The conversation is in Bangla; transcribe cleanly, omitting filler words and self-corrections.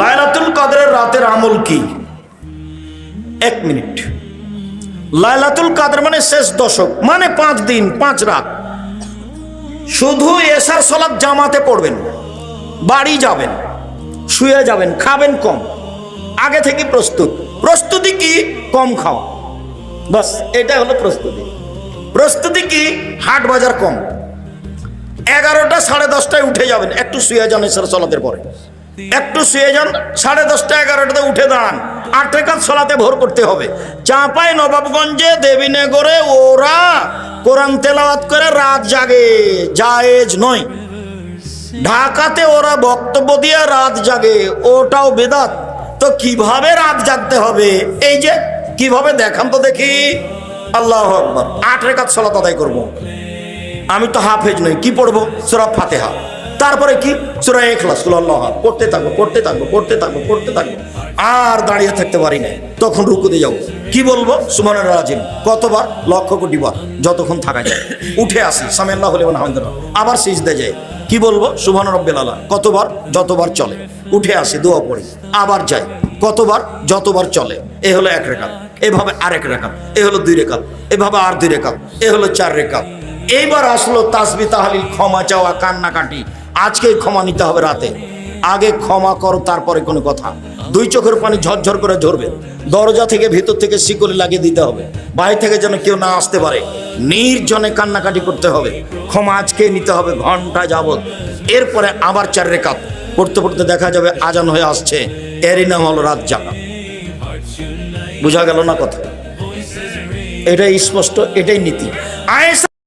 লাইলাতুল কদরের রাতের আমল কি? 1 মিনিট। লাইলাতুল কদর মানে শেষ দশক, মানে 5 দিন 5 রাত। শুধু এশার সালাত জামাতে পড়বেন, বাড়ি যাবেন, শুয়ে যাবেন, খাবেন কম, আগে থেকে প্রস্তুতি কি? কম খাওয়া, বাস এটা হলো প্রস্তুতি। প্রস্তুতি কি? হাট বাজার কম। 11টা 10:30টায় উঠে যাবেন, একটু শুয়ে যান, এশার সালাতের পরে একটু শুয়ে যান, 10:30টা 11টাতে উঠে দাঁড়ান, 8 রাকাত সালাতে ভোর করতে হবে। চাঁপাই নবাবগঞ্জে দেবীনগরে ওরা কোরআন তেলাওয়াত করে রাত জাগে, জায়েজ নয়। ঢাকাতে ওরা বক্তব্য দিয়ে রাত জাগে, ওটাও বেদাত। তো কিভাবে রাত জাগতে হবে? এই যে কিভাবে দেখান তো দেখি। আল্লাহু আকবার। 8 রাকাত সালাত আদায় করব। আমি তো হাফেজ নই, কি পড়বো? সূরা ফাতিহা, তারপরে কি? সূরা ইখলাস, কুল আল্লাহু আহাদ, পড়তে থাকবো। আর দাঁড়িয়ে থাকতে পারি না, তখন রুকুতে যাও। কি বলবো? সুবহানাল রাজিম কতবার? লক্ষ কোটি বার, যতক্ষণ থাকা যায়। উঠে আসি, সামি আল্লাহু লিমান হামিদাহু, আবার সিজদা যাই। কি বলবো? সুবহান রাব্বিল আলা। কতবার? যতবার চলে। উঠে আসি, দোয়া পড়ি, আবার যাই। কতবার? যতবার চলে। এ হলো 1 রাকাত। এভাবে আর 1 রাকাত, এ হলো 2 রাকাত, এভাবে আর 2 রাকাত, এ হলো 4 রাকাত। এইবার আসলো তাসবিহ তাহলিল, ক্ষমা চাওয়া, কান্নাকাটি। আজকেই ক্ষমা নিতে হবে রাতে। আগে ক্ষমা করো, তারপরে কোনো কথা। 2 চোখের পানি ঝরঝর করে ঝরবে। দরজা থেকে ভিতর থেকে শিকলি লাগিয়ে দিতে হবে, বাইরে থেকে যেন কেউ না আসতে পারে। নির্জনে কান্নাকাটি করতে হবে। ক্ষমা আজকে নিতে হবে ঘন্টা যাবত। এরপরে আবার 4 রাকাত পড়তে পড়তে দেখা যাবে আজান হয়ে আসছে। এরই নাম হলো রাত জাগা। বুঝা গেল না কথা? এটাই স্পষ্ট, এটাই নীতি। আয়েশা